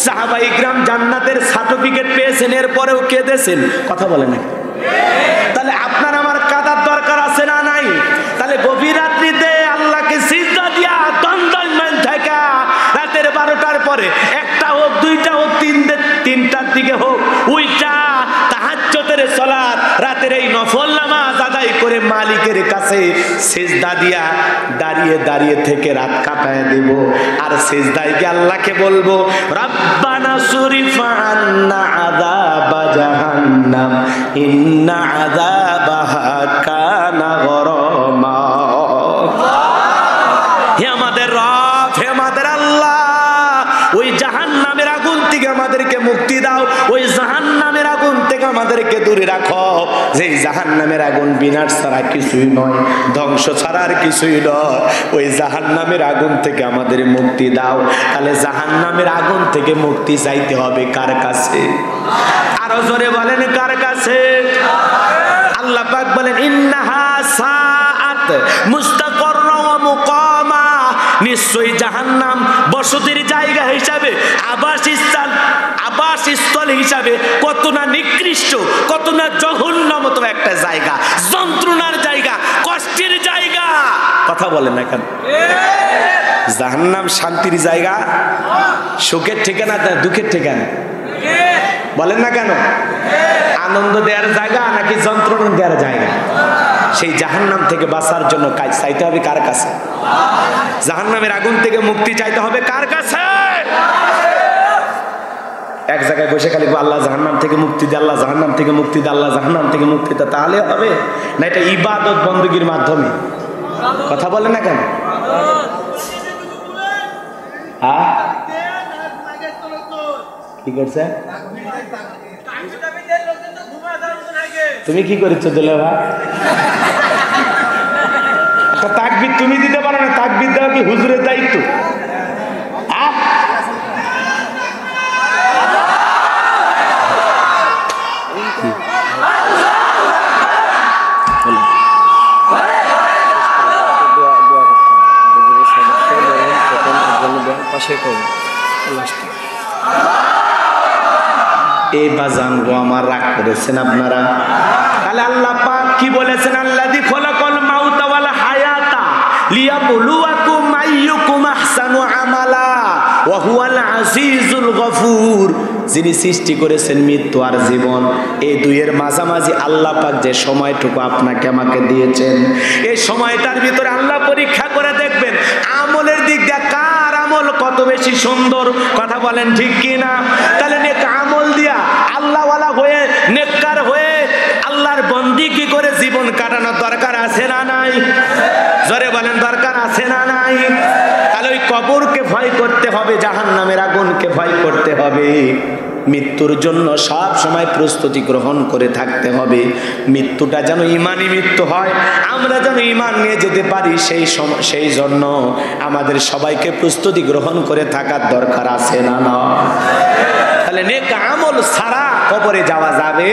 সাহাবায়ে ইকরাম জান্নাতের সার্টিফিকেট পেয়েছেন, এরপরেও কেঁদেছেন। কথা বলেন না? তাহলে আপনার আমার কাদার দরকার আছে না নাই? তাহলে গভীর রাত্রিতে আল্লাহকে সিজদা দিয়া দণ্ডায়মান থাকা, রাতের 12টার পরে, 1টা হোক, 2টা হোক, 3টার দিকে হোক, ওইটা তাহাজ্জুদের সালাত, রাতের এই নফল নামাজ আদায় করে মালিকের কাছে সিজদা দিয়া দাঁড়িয়ে দাঁড়িয়ে থেকে রাত কাটায় দেব। আর সিজদায় গিয়ে আল্লাহকে বলবো, রাব্বানা সুরিফ আন্না আযাবা জাহান্নাম ইন্না আযাবাহা কানা গরামা। হে আমাদের রব, হে আমাদের আল্লাহ, ওই জাহান্নামের আগুন থেকে আমাদেরকে মুক্তি দাও, ওই জাহান্নামের আগুন থেকে আমাদেরকে দূরে রাখো। যে জাহান্নামের আগুন বিনাশ ছাড়া কিছুই নয়, ধ্বংস ছাড়া আর কিছুই নয়। ওই জাহান্নামের আগুন থেকে আমাদের মুক্তি দাও। তাহলে জাহান্নামের আগুন থেকে মুক্তি চাইতে হবে কার কাছে? আরো জোরে বলেন, কার কাছে? আল্লাহ পাক বলেন, ইন্নাহা সাআত মুস্তাকাররা ওয়া মুকামা। নিশ্চয়ই জাহান্নাম বসতির জায়গা হিসাবে, আবাসস্থল হিসাবে কত না নিকৃষ্ট, কত না জঘন্যমত একটা জায়গা, যন্ত্রণার জায়গা, কষ্টের জায়গা। কথা বলেন না কেন? জাহান্নাম শান্তির জায়গা, সুখের ঠিকানা, দুঃখের ঠিকানা? বলেন না কেন? আনন্দ দেওয়ার জায়গা নাকি যন্ত্রণা দেওয়ার জায়গা? সেই জাহান্নাম থেকে বাঁচার জন্য কাজ চাইতে হবে কার কাছে? জাহান্নামের আগুন থেকে মুক্তি চাইতে হবে কার কাছে? এক জায়গায় বসে খালি আল্লাহ জাহান্নাম থেকে মুক্তি দে, আল্লাহ জাহান্নাম থেকে মুক্তি দে, আল্লাহ জাহান্নাম থেকে মুক্তি দে, তাহলে হবে না? এটা ইবাদত বندگির মাধ্যমে। কথা বলেন না কেন? হ্যাঁ, কি করছে? তুমি কি করেছো দুলা ভাই? তাকবীর তুমি দিতে পারো না, তাকবীর দেওয়া কি হুজুরের দায়িত্ব? এই বাজান গো আমার রাগ করেছেন আপনারা। তাহলে আল্লাহ পাক কি বলেছেন? আল্লাযী খলাকাল মাউতা ওয়াল হায়াতা লিয়াবলুয়াকুম আইয়ুকুম আহসানু আমালা ওয়া হুয়াল আজিজুল গফুর। যিনি সৃষ্টি করেছেন মৃত্যু আর জীবন, এই দুইয়ের মাঝামাঝি আল্লাহ পাক যে সময়টুকু আপনাকে আমাকে দিয়েছেন, এই সময়টার ভিতরে আল্লাহ পরীক্ষা করে দেখবেন আমলের দিক দিয়ে কার আমল কত বেশি সুন্দর। কথা বলেন ঠিক কি না? তাহলে নেক আমল দিয়া আল্লাহওয়ালা হয়ে, নেককার হয়ে আল্লাহর বন্দেগী করে জীবন কাটানোর দরকার আছে না নাই? জোরে বলেন, দরকার আছে না নাই? তাহলে ওই কবরকে ভয় করতে হবে, জাহান্নামের আগুনকে ভয় করতে হবে। মৃত্যুর জন্য সব সময় প্রস্তুতি গ্রহণ করে থাকতে হবে। মৃত্যুটা যেন ইমানি মৃত্যু হয়, আমরা যেন ইমান নিয়ে যেতে পারি, সেই জন্য আমাদের সবাইকে প্রস্তুতি গ্রহণ করে থাকার দরকার আছে না? না, তাহলে নেক আমল ছাড়া কবরে যাওয়া যাবে?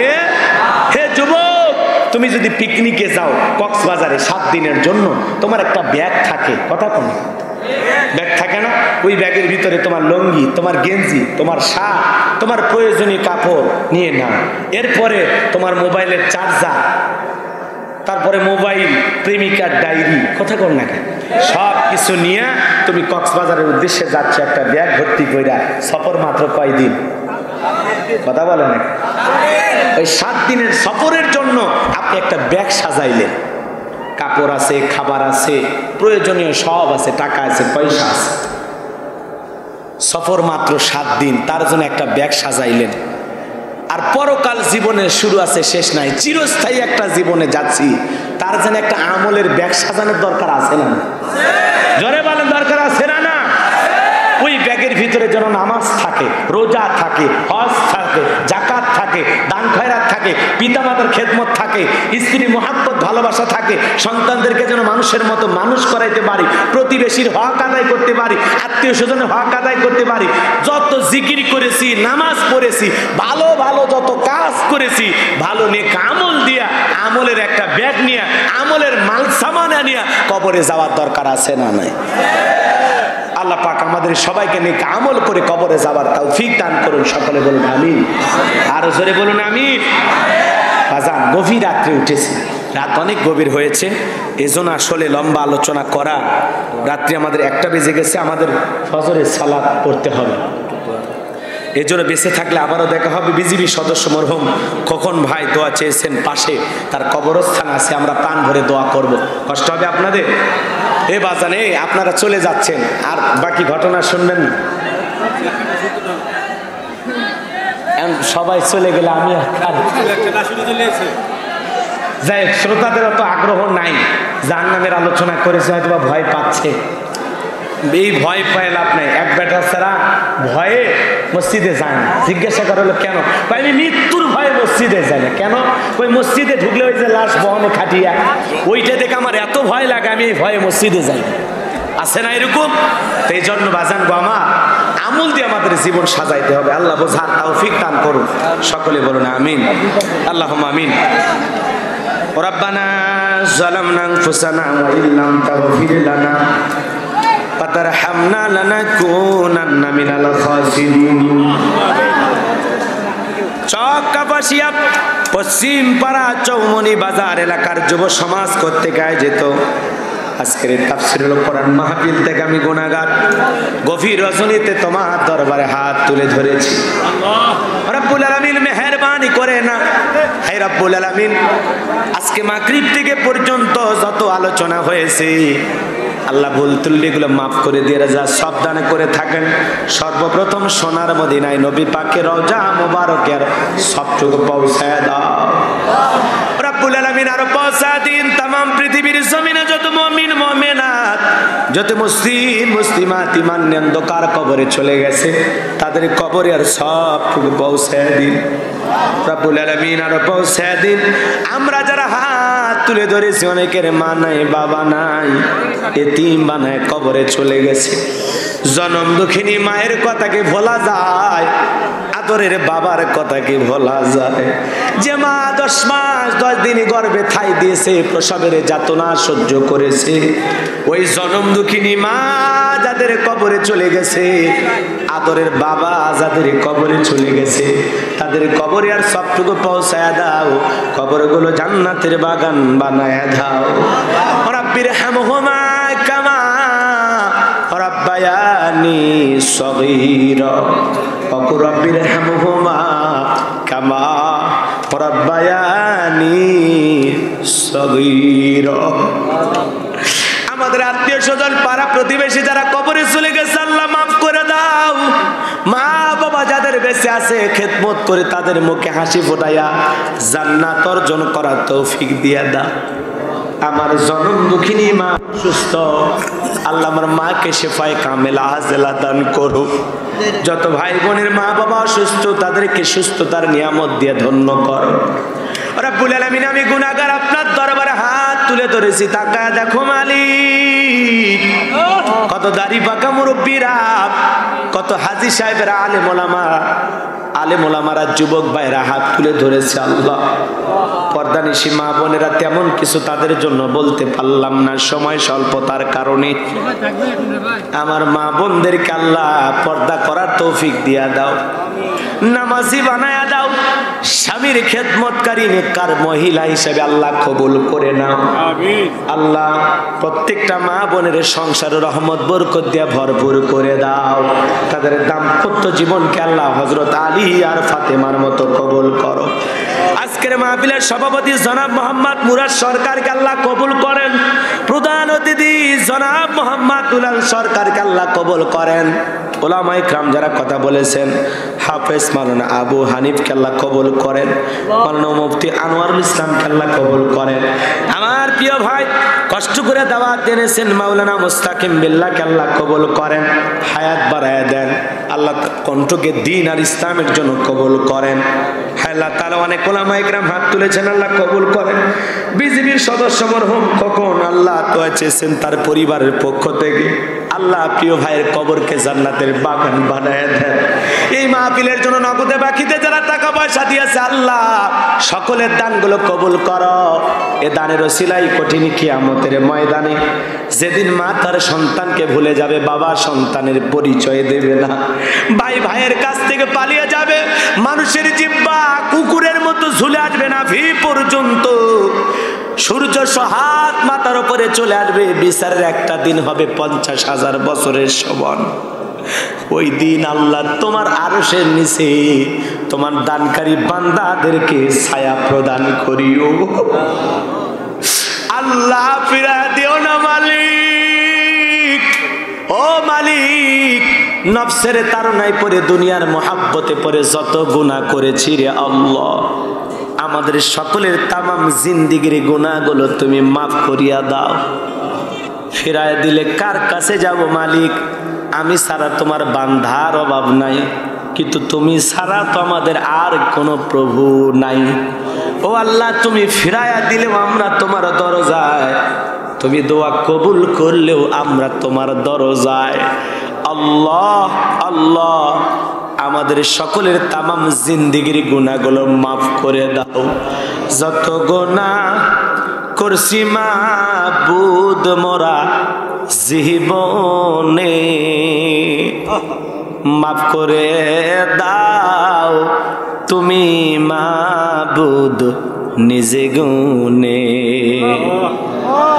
হে যুবক, তুমি যদি পিকনিকে যাও কক্সবাজারে 7 দিনের জন্য, তোমার একটা ব্যাগ থাকে, কথা কোন ব্যাগ থাকে না? ওই ব্যাগের ভিতরে তোমার লুঙ্গি, তোমার গেঞ্জি, তোমার শার্ট, তোমার প্রয়োজনীয় কাপড় নিয়ে নাও। এরপরে তোমার মোবাইলের চার্জার, তারপরে মোবাইল, প্রেমিকার ডায়েরি, কথা কোন না, সব কিছু নিয়ে তুমি কক্সবাজারের উদ্দেশ্যে যাচ্ছ একটা ব্যাগ ভর্তি কইরা। সফর মাত্র কয়দিন? কথা বলে না? ওই 7 দিনের সফরের জন্য আপনি একটা ব্যাগ সাজাইলেন, কাপড় আছে, খাবার আছে, প্রয়োজনীয় সব আছে, টাকা আছে, পয়সা আছে। সফর মাত্র 7 দিন, তার জন্য একটা ব্যাগ সাজাইলেন। আর পরকাল জীবনের শুরু আছে, শেষ নাই, চিরস্থায়ী একটা জীবনে যাচ্ছি, তার জন্য একটা আমলের ব্যাগ সাজানোর দরকার আছে না? জোরে বলেন, দরকার আছে না? না, ওই ব্যাগের ভিতরে যেন নামাজ থাকে, রোজা থাকে, হজ থাকে, জাকাত থাকে, দান খয়রাত থাকে, পিতামাতার খেদমত থাকে, স্ত্রী মহাব্বত ভালোবাসা থাকে, সন্তানদেরকে যেন মানুষের মতো মানুষ করাইতে পারি, প্রতিবেশীর হক আদায় করতে পারি, আত্মীয় স্বজনের হক আদায় করতে পারি। যত জিকির করেছি, নামাজ পড়েছি, ভালো ভালো যত কাজ করেছি, ভালো নেক আমল দিয়া, আমলের একটা ব্যাগ নিয়ে, আমলের মাল সামান নিয়ে কবরে যাওয়ার দরকার আছে না? নাই? আল্লাহ পাক আমাদের সবাইকে নেক আমল করে কবরে যাওয়ার তৌফিক দান করুন। সকলে বলুন আমিন। আরো জোরে বলুন আমিন। বাজান, গভীর রাত্রে উঠেছি, রাত অনেক গভীর হয়েছে, এজন্য আসলে লম্বা আলোচনা করা, রাত্রি আমাদের 1টা বেজে গেছে, আমাদের ফজরের সালাত পড়তে হবে। এজন্য বেঁচে থাকলে আবারও দেখা হবে। বিজিবি সদস্য মরহুম খোকন ভাই দোয়া চেয়েছেন, পাশে তার কবরস্থান আছে, আমরা প্রাণ ভরে দোয়া করব। কষ্ট হবে আপনাদের? এ বাজান, আপনারা চলে যাচ্ছেন, আর বাকি ঘটনা শুনবেন না। সবাই চলে গেলে আমি যাই, শ্রোতাদের অত আগ্রহ নাই, জাহান্নামের আলোচনা করেছে, হয়তো বা ভয় পাচ্ছে। এই ভয় পায় লাভ নাই, এক বেটা ছাড়া ভয়ে মসজিদে যায় না। জিজ্ঞাসা করা হলো কেন? আমি মৃত্যুর ভয়ে মসজিদে যাই না। কেন? ওই মসজিদে ঢুকলে ওই যে লাশ বহনে খাটিয়া, ওইটা দেখে আমার এত ভয় লাগে, আমি এই ভয়ে মসজিদে যাই না। আছে না এরকম? তো এই জন্য বাজান গো আমার, আমল দিয়ে আমাদের জীবন সাজাইতে হবে। আল্লাহ বোঝার তৌফিক দান করুন। সকলে বলুন আমিন। আল্লাহুম্মা আমিন। রব্বানা যালামনা আনফুসানা ওয়া ইল্লাম তাগফির লানা ফাতারহামনা লানাকুনান্না মিনাল খাসিরিন। চক্কাপাশিয়া পশ্চিম পাড়া চৌমনি বাজার এলাকার যুব সমাজ করতে গায়ে যেত। আজকের তাফসীরুল কোরআন মাহফিল থেকে আমি গুনাহগার, গভীর রজনীতে তোমার দরবারে হাত তুলে ধরেছি। রব্বুল আলামিন মেহেরবানি করে না, হে রব্বুল আলামিন, আজকে মাগরিব থেকে পর্যন্ত যত আলোচনা হয়েছে, আল্লাহ ভুল ত্রুটিগুলো মাফ করে দিয়ে যা সাবধানে করে থাকেন। সর্বপ্রথম সোনার মদিনায় নবী পাকের রওজা মুবারকের সবটুকু পৌঁছায় দাও রব্বুল আলামিন। আর পৌঁছা দিন तमाम পৃথিবীর জমিনে যত মুমিন মুমিনাত, যত মুসলিম মুসলিমাত ঈমান নিয়ে অন্ধকার কবরে চলে গেছে, তাদের কবরে আর সবটুকু পৌঁছায় দিন রব্বুল আলামিন। আর পৌঁছায় দিন আমরা যারা হাত তুলে ধরেছি, অনেকের মা নাই, বাবা নাই, এতিম বানায় কবরে চলে গেছে। জনম দুঃখিনী মায়ের কথাকে ভোলা যায়, আদরের বাবার কথাকে ভোলা যায়। যে মা 10 মাস 10 দিন গর্ভে ঠাই দিয়েছে, প্রসবের যাতনা সহ্য করেছে, ওই জনম দুঃখিনী মা যাদের কবরে চলে গেছে, আদরের বাবা যাদের কবরে চলে গেছে, তাদের কবরে আর সবটুকু পৌঁছায় দাও, কবরগুলো জান্নাতের বাগান বানায় দাও। রাব্বির হামহুমা কামা রাব্বায়ানি সগীরা ওয়া রাব্বির হামহুমা কামা রাব্বায়ানি সগীরা। আমাদের আত্মীয় স্বজন, পাড়া প্রতিবেশী যারা কবরে চলে গেছে, আল্লাহ মাফ করে দাও। মা বাবা যাদের বেঁচে আছে, খেদমত করে তাদের মুখে হাসি ফোটাইয়া জান্নাত অর্জন করার তৌফিক দিয়া দাও। আমার জনম দুঃখিনী মা সুস্থ, আল্লাহ আমার মাকে শেফায়ে কামেলা আজেলা দান করো। যত ভাই বোনের মা বাবা অসুস্থ তাদেরকে সুস্থতার নিয়ামত দিয়ে ধন্য করো। রব্বুল আলামিন, আমি গুনাহগার আপনার দরবারে হাত তুলে ধরেছি, তাকায় দেখো মালিক। কত দাড়ি পাকা মুরব্বীরা, কত হাজী সাহেবেরা, আলেম ওলামারা, যুবক ভাইরা হাত তুলে ধরেছে। আল্লাহ, পর্দানিশী মা বোনেরা তেমন কিছু তাদের জন্য বলতে পারলাম না সময় স্বল্পতার কারণে। আমার মা বোনদেরকে আল্লাহ পর্দা করার তৌফিক দিয়া দাও, নামাজি বানায়া দাও, স্বামীর খেদমতকারী নেককার মহিলা হিসেবে আল্লাহ কবুল করে নাও। আল্লাহ, প্রত্যেকটা মা বোনের সংসার রহমত বরকত দিয়া ভরপুর করে দাও। তাদের দাম্পত্য জীবনকে আল্লাহ হযরত আলী আর ফাতেমার মতো কবুল করো। আজকের মাহফিলের সভাপতি জনাব মোহাম্মদ মুরাদ সরকারকে আল্লাহ কবুল করেন। প্রধান অতিথি জনাব মোহাম্মদ দুলাল সরকারকে আল্লাহ কবুল করেন। ওলামায়ে কিরাম যারা কথা বলেছেন, হাফেজ মাওলানা আবু হানিফকে আল্লাহ কবুল করেন। মাওলানা মুফতি আনোয়ারুল ইসলামকে আল্লাহ কবুল করেন। আমার প্রিয় ভাই কষ্ট করে দাওয়াত এনেছেন মাওলানা মুস্তাকিম বিল্লাহকে আল্লাহ কবুল করেন, হায়াত বাড়ায়া দেন। আল্লাহ কণ্ঠকে দ্বীন আর ইসলামের জন্য কবুল করেন। আল্লাহ তাআলা অনেক ওলামায়ে কিরাম হাত তুলেছেন, আল্লাহ কবুল করেন। বিজিবির সদস্য মরহুম কখন আল্লাহ তো চেয়েছেন তার পরিবারের পক্ষ থেকে আল্লাহ প্রিয় ভাইয়ের কবরকে জান্নাতের বাগান বানায় দেন। এই মাহফিলের জন্য নগদে বাকিতে যারা টাকা পয়সা দিয়েছে আল্লাহ সকলের দানগুলো কবুল করো। এ দানের ওসিলাই কঠিন কিয়ামতের ময়দানে যেদিন মা তার সন্তানকে ভুলে যাবে, বাবা সন্তানের পরিচয় দেবে না, ভাই ভাইয়ের কাছ থেকে পালিয়ে যাবে, মানুষের জিহ্বা কুকুরের মতো ঝুলে আসবে না ভি পর্যন্ত, সূর্য সহাত মাথার উপরে চলে আসবে, বিচারের একটা দিন হবে 50,000 বছরের সমান। ওই দিন আল্লাহ তোমার আরশের নিচে তোমার দানকারী বান্দাদেরকে ছায়া প্রদান করিও। আল্লাহ ফিরা দিও না মালিক, ও মালিক, নফসের তাড়নায় পড়ে দুনিয়ার মহাব্বতে পড়ে যত গুনাহ করেছি রে আল্লাহ, আমাদের সকলের তামাম জিন্দিগির গুনাহগুলো তুমি মাফ করিয়া দাও। ফিরায় দিলে কার কাছে যাব মালিক? আমি ছাড়া তোমার বান্ধার অভাব নাই, কিন্তু তুমি ছাড়া তো আমাদের আর কোনো প্রভু নাই। ও আল্লাহ, তুমি ফিরায়া দিলেও আমরা তোমার দরজায়, তুমি দোয়া কবুল করলেও আমরা তোমার দরজায়। আল্লাহ আল্লাহ, আমাদের সকলের তামাম জিন্দিগির গুনাহগুলো মাফ করে দাও। যত গুনাহ করছি মাবুদ মোরা জীবনে, মাফ করে দাও তুমি মাবুদ নিজে গুনে।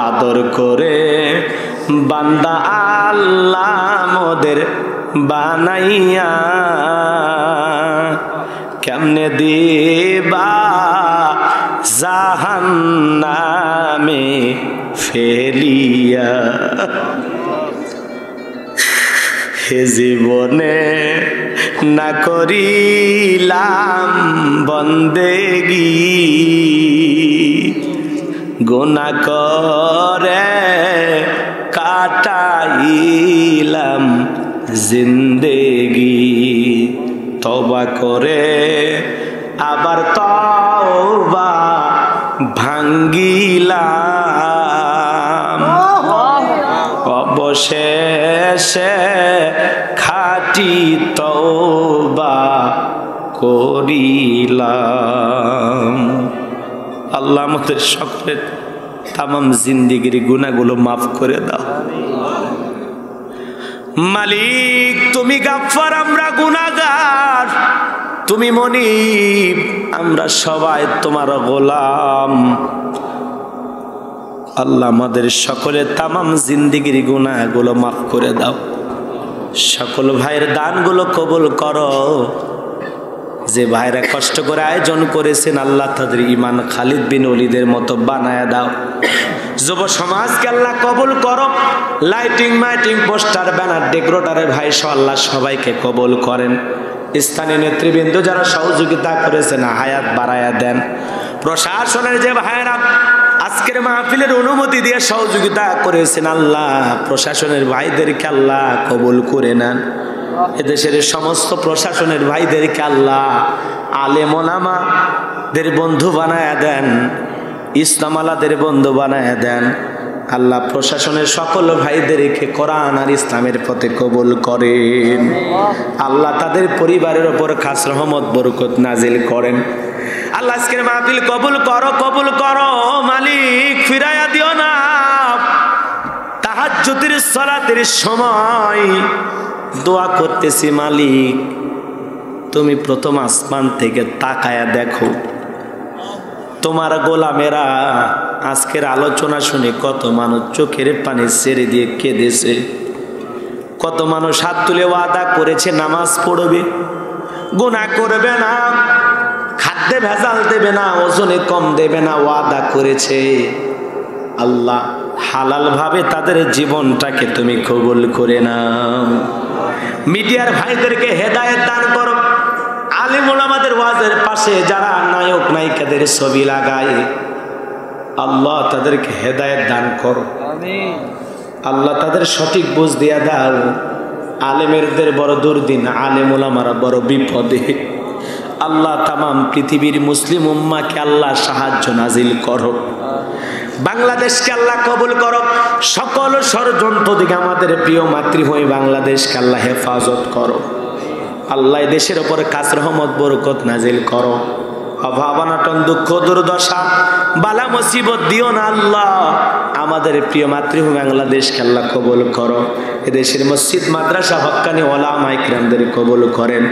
আদর করে বান্দা আল্লাহ মোদের বানাইয়া, কেমনে দিবা জাহান্নামে ফেলিয়া। হে জীবনে না করিলাম বন্দেগি, গুনাহ করে কাটাইলাম জিন্দেগি। তওবা করে আবার তওবা ভাঙ্গিলাম, অবশেষে খাঁটি তওবা করিলাম। আল্লাহ আমাদের সকলের তামাম জিন্দিগির গুনাহগুলো মাফ করে দাও। মালিক তুমি গাফফার, আমরা গুনাহগার, তুমি মনিব, আমরা সবাই তোমার গোলাম। আল্লাহ আমাদের সকলের তামাম জিন্দিগির গুনাহগুলো মাফ করে দাও। সকল ভাইয়ের দানগুলো কবুল করো। যে ভাইরা কষ্ট করে আয়োজন করেছেন আল্লাহ তাদের ইমান খালিদ বিন ওলীদের মতো বানায়া দাও। যুব সমাজকে আল্লাহ কবুল করো। লাইটিং মাইটিং পোস্টার ব্যানার ডেকোরেটরের ভাই সহ আল্লাহ সবাইকে কবুল করেন। স্থানীয় নেতৃবৃন্দ যারা সহযোগিতা করেছেন হায়াত বাড়ায়া দেন। প্রশাসনের যে ভাইরা আজকের মাহফিলের অনুমতি দিয়ে সহযোগিতা করেছেন আল্লাহ, প্রশাসনের ভাইদেরকে আল্লাহ কবুল করে নেন। এদেশের সমস্ত প্রশাসনের ভাইদেরকে আল্লাহ আলেম ওলামাদের বন্ধু বানায়া দেন, ইসলাম আলাদের বন্ধু বানায়া দেন। আল্লাহ প্রশাসনের সকল ভাইদেরকে কোরআন আর ইসলামের পথে কবুল করেন। আল্লাহ তাদের পরিবারের ওপর খাস রহমত বরকত নাজিল করেন। আল্লাহ আজকের মাহফিল কবুল করো, কবুল করো মালিক, ফিরাইয়া দিও না। তাহাজ্জুদের সালাতের সময় দোয়া করতেছি মালিক, তুমি প্রথম আসমান থেকে তাকায়া দেখো তোমার গোলামেরা আজকের আলোচনা শুনে কত মানুষ চোখের পানি ছেড়ে দিয়ে কেঁদেছে, কত মানুষ হাত তুলে ওয়াদা করেছে নামাজ পড়বে, গুনাহ করবে না, খাদ্যে ভেজাল দেবে না, ওজনে কম দেবে না, ওয়াদা করেছে। আল্লাহ হালাল ভাবে তাদের জীবনটাকে তুমি কবুল করে নাও। মিডিয়ার ভাইদেরকে হেদায়েত দান করো। আলেম ওলামাদের ওয়াজের পাশে যারা নায়ক নায়িকাদের ছবি লাগায়, আল্লাহ তাদেরকে হেদায়েত দান করো। আল্লাহ তাদের সঠিক বুঝ দিয়া দাও। আলেমেরদের বড় দুর্দিন, আলেম ওলামারা বড় বিপদে। আল্লাহ তামাম পৃথিবীর মুসলিম উম্মাকে আল্লাহ সাহায্য নাজিল করো। বাংলাদেশকে আল্লাহ কবুল করো। সকল ষড়যন্ত্র দিকে আমাদের প্রিয় মাতৃভূমি বাংলাদেশকে আল্লাহ হেফাজত করো। আল্লাহ দেশের ওপর খাস রহমত বরকত নাজিল করো। অভাব অনটন দুঃখ দুর্দশা বালা মুসিবত দিও না আল্লাহ। আমাদের প্রিয় মাতৃভূমি বাংলাদেশকে আল্লাহ কবুল করো। এদেশের মসজিদ মাদ্রাসা হক্কানি ওলামা ইকরামদের কবুল করেন।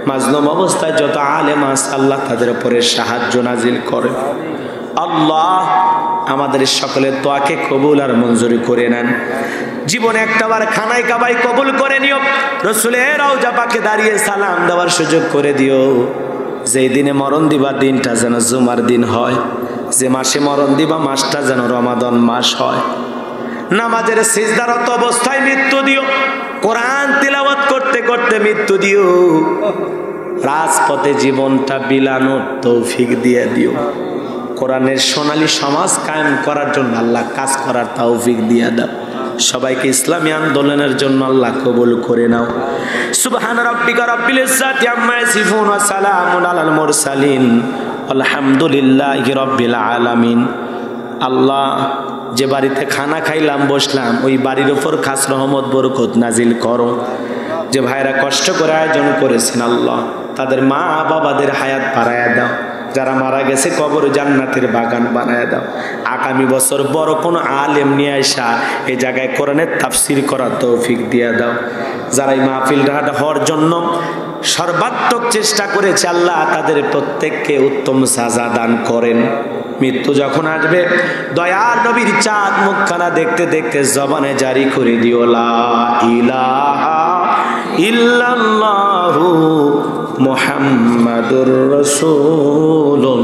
মাজলুম অবস্থায় যত আলেম আছে আল্লাহ তাদের উপরে সাহায্য নাজিল করেন। আল্লাহ আমাদের সকলের দোয়াকে কবুল আর মঞ্জুরি করে নেন। জীবনে একটাবার খানায় কাবাই কবুল করে নিও। রাসূলের রওজা পাকে দাঁড়িয়ে সালাম দেওয়ার সুযোগ করে দিও। যেই দিনে মরণ দিবা দিনটা যেন জুমার দিন হয়, যে মাসে মরণ দিবা মাসটা যেন রমাদান মাস হয়। নামাজের সিজদারত অবস্থায় মৃত্যু দিও। কোরআন তিলাওয়াত করতে করতে মৃত্যু দিও। রাজপথে জীবনটা বিলানোর তৌফিক দিয়ে দিও। কোরআনের সোনালী সমাজ কায়েম করার জন্য আল্লাহ কাজ করার তৌফিক দিয়ে দাও। সবাইকে ইসলামী আন্দোলনের জন্য আল্লাহ কবুল করে নাও। সুবহান রাব্বিকা রাব্বিল ইজ্জাতি আম্মা ইয়াসিফুন ওয়া সালামুন আলাল মুরসালিন আলহামদুলিল্লাহি রাব্বিল আলামিন। আল্লাহ যে বাড়িতে খানা খাইলাম বসলাম ওই বাড়ির উপর খাস রহমত বরকত নাজিল করো। যে ভাইরা কষ্ট করে আয়োজন করেছেন আল্লাহ তাদের মা বাবাদের হায়াত বাড়ায়া দাও। যারা মারা গেছে কবর জান্নাতের বাগান বানায় দাও। আগামী বছর বড় কোনো আলেম নিয়ে আসা এই জায়গায় কোরআনের তাফসীর করার তৌফিক দিয়ে দাও। যারা এই মাহফিলটা হওয়ার জন্য সর্বাত্মক চেষ্টা করেছে আল্লাহ তাদের প্রত্যেককে উত্তম সাজা দান করেন। মৃত্যু যখন আসবে দয়ার নবীর চাঁদ মুখখানা দেখতে দেখতে জবানে জারি করে দিও লা ইলাহা ইল্লাল্লাহু মুহাম্মাদুর রাসূলুল্লাহ।